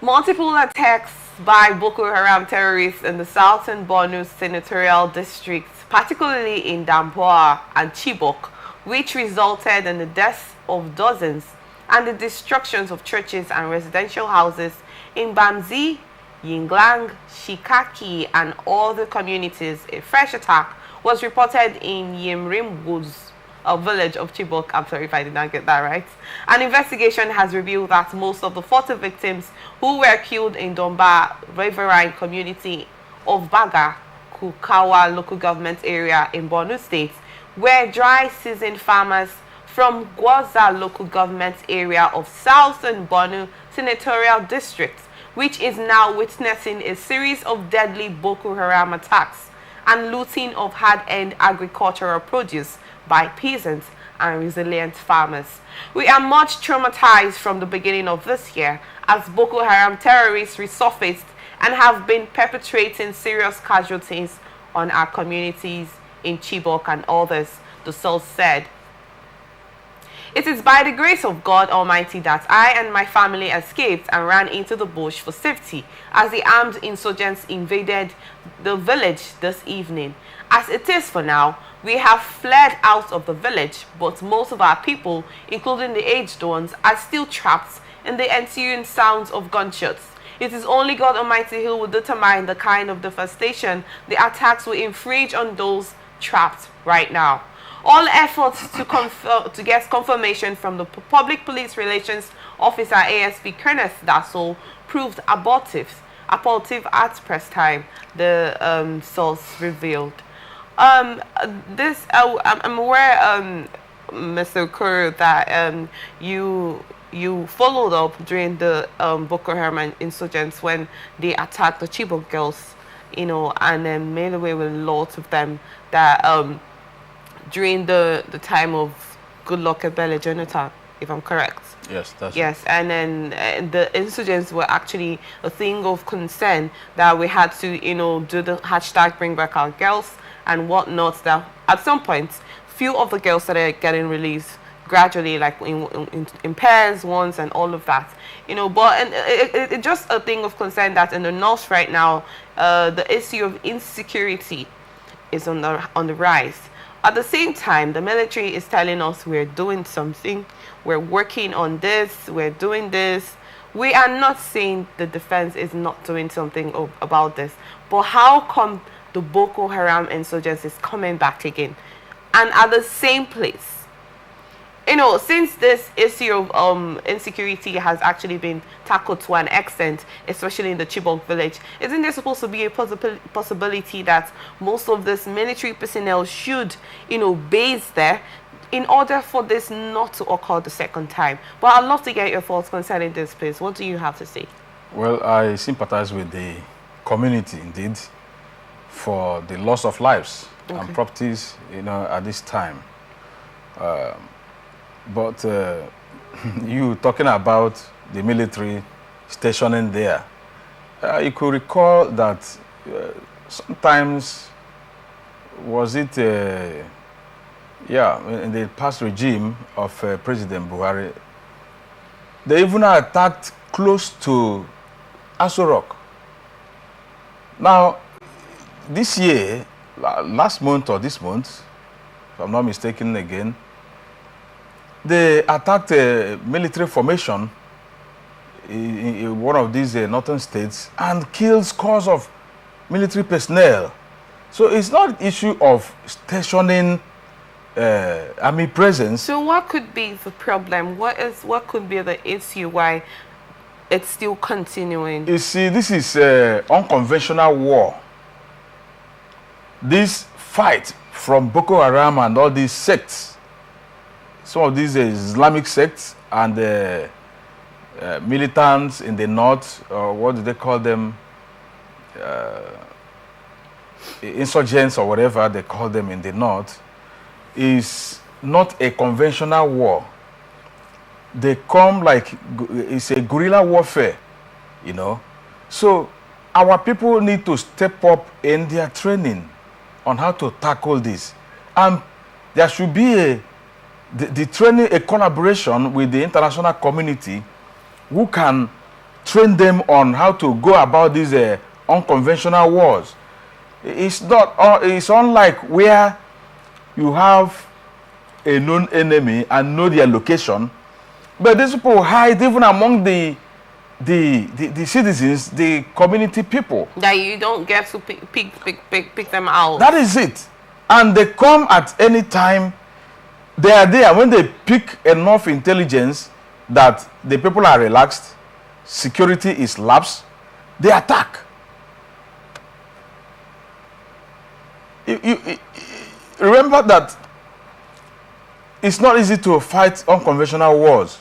Multiple attacks by Boko Haram terrorists in the Southern Borno Senatorial District, particularly in Damboa and Chibok, which resulted in the deaths of dozens and the destructions of churches and residential houses in Bamzir, Njilang, Shikarkir, and other communities. A fresh attack was reported in Yimirmugza, a village of Chibok. I'm sorry if I did not get that right. An investigation has revealed that most of the 40 victims who were killed in Damboa riverine community of Baga, Kukawa local government area in Borno State were dry season farmers from Gwaza local government area of Southern Borno Senatorial District, which is now witnessing a series of deadly Boko Haram attacks and looting of hard-earned agricultural produce by peasants and resilient farmers. We are much traumatized from the beginning of this year as Boko Haram terrorists resurfaced and have been perpetrating serious casualties on our communities in Chibok and others, the source said. It is by the grace of God Almighty that I and my family escaped and ran into the bush for safety as the armed insurgents invaded the village this evening. As it is for now, we have fled out of the village, but most of our people, including the aged ones, are still trapped in the ensuing sounds of gunshots. It is only God Almighty who will determine the kind of devastation the attacks will inflict on those trapped right now. All efforts to get confirmation from the Public Police Relations Officer ASP Kenneth Dassel proved abortive at press time, the source revealed. I'm aware, Mr. Okoro, that you followed up during the Boko Haram insurgents when they attacked the Chibok girls, you know, and then made away with lots of them that during the time of Goodluck Ebele Jonathan, if I'm correct. Yes, that's yes, right. And then the insurgents were actually a thing of concern that we had to, you know, do the hashtag Bring Back Our Girls and whatnot. That at some point, few of the girls started getting released gradually, like in pairs, ones, and all of that, you know. But it's just a thing of concern that in the north right now, the issue of insecurity is on the rise. At the same time, the military is telling us we're doing something, we're working on this, we're doing this. We are not saying the defense is not doing something about this, but how come the Boko Haram insurgents is coming back again and at the same place? You know, since this issue of insecurity has actually been tackled to an extent, especially in the Chibok village, isn't there supposed to be a possibility that most of this military personnel should, you know, base there in order for this not to occur the second time? But I'd love to get your thoughts concerning this, please. What do you have to say? Well, I sympathize with the community, indeed, for the loss of lives and properties, you know, at this time. But you talking about the military stationing there, you could recall that sometimes, was it, yeah, in the past regime of President Buhari, they even attacked close to Aso Rock. Now, this year, last month or this month, if I'm not mistaken again, they attacked a military formation in one of these northern states and killed scores of military personnel. So it's not an issue of stationing army presence. So what could be the problem? What could be the issue why it's still continuing? You see, this is unconventional war. This fight from Boko Haram and all these sects, some of these Islamic sects and militants in the north, or what do they call them? Insurgents or whatever they call them in the north, is not a conventional war. They come like, it's a guerrilla warfare, you know. So our people need to step up in their training on how to tackle this. And there should be the training, a collaboration with the international community who can train them on how to go about these unconventional wars. It's not. It's unlike where you have a known enemy and know their location, but these people hide even among the citizens, the community people. That you don't get to pick them out. That is it. And they come at any time. They are there when they pick enough intelligence that the people are relaxed, security is lapsed, they attack. You remember that it's not easy to fight unconventional wars.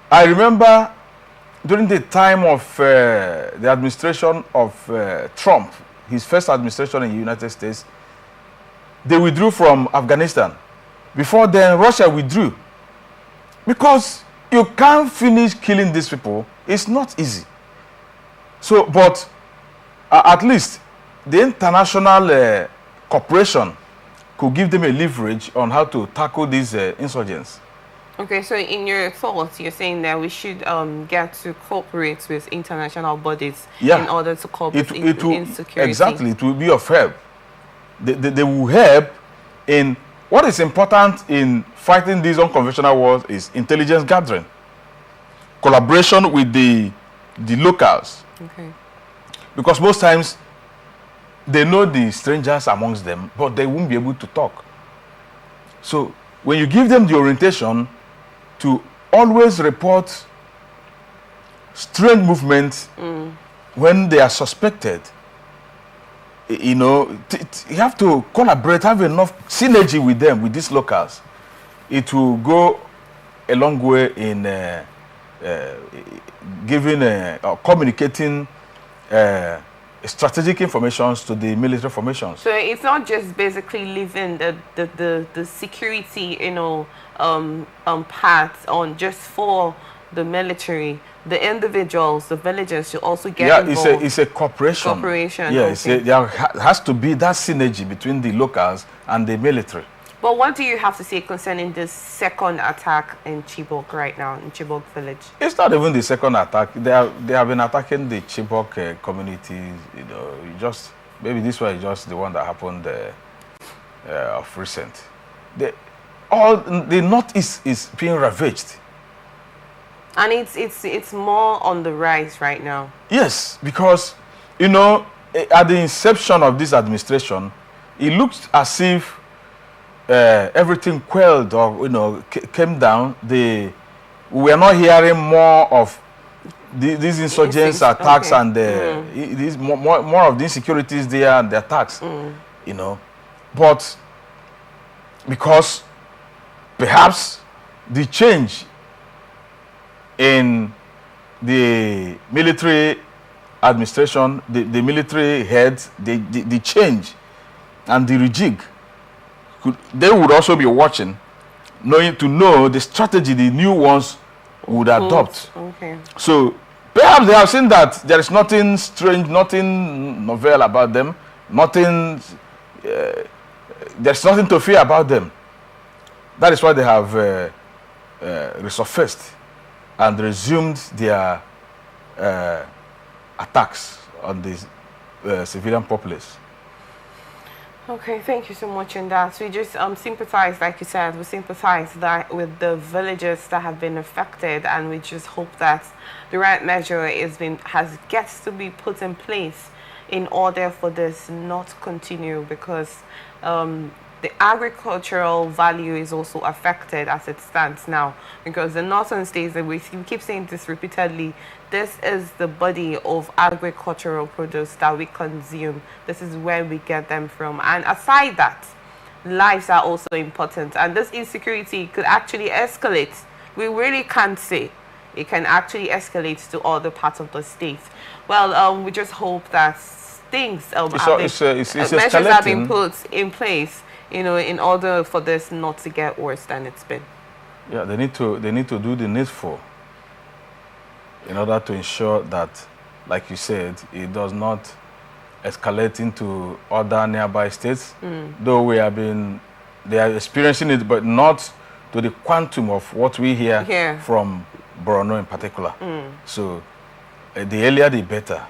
I remember during the time of the administration of Trump, his first administration in the United States, they withdrew from Afghanistan. Before then, Russia withdrew. Because you can't finish killing these people. It's not easy. So, but at least the international cooperation could give them a leverage on how to tackle these insurgents. Okay, so in your thoughts, you're saying that we should get to cooperate with international bodies in order to cope with insecurity. Exactly, it will be of help. They will help in what is important in fighting these unconventional wars is intelligence gathering, collaboration with the locals. Okay. Because most times they know the strangers amongst them, but they won't be able to talk. So when you give them the orientation to always report strange movements when they are suspected, you know, you have to collaborate, have enough synergy with them, with these locals. It will go a long way in giving or communicating strategic informations to the military formations. So it's not just basically leaving the security, you know, path on just for the military. The individuals, the villagers should also get involved. It's a cooperation. Yeah, okay. There has to be that synergy between the locals and the military. But what do you have to say concerning this second attack in Chibok right now, in Chibok village? It's not even the second attack. They have been attacking the Chibok communities. You know, maybe this one is just the one that happened of recent. The northeast is being ravaged. And it's more on the rise right now. Yes, because, you know, at the inception of this administration, it looked as if everything quelled or, you know, came down. We are not hearing more of these insurgents attacks and more of the insecurities there and the attacks, you know. But because perhaps the change in the military administration, the military heads, the change and the rejig, they would also be watching, to know the strategy the new ones would adopt. Okay. So perhaps they have seen that there is nothing strange, nothing novel about them, nothing. There's nothing to fear about them. That is why they have resurfaced and resumed their attacks on the civilian populace. Okay, thank you so much in that. We just sympathize, like you said, we sympathize with the villages that have been affected, and we just hope that the right measure gets to be put in place in order for this not to continue, because the agricultural value is also affected as it stands now, because the northern states, that we keep saying this repeatedly, this is the body of agricultural produce that we consume. This is where we get them from. And aside that, lives are also important, and this insecurity could actually escalate. We really can't say. It can actually escalate to other parts of the state. Well, we just hope that things measures have been put in place, you know, in order for this not to get worse than it's been. Yeah, they need to do the needful in order to ensure that, like you said, it does not escalate into other nearby states. Though they are experiencing it, but not to the quantum of what we hear from Borno in particular. So the earlier the better.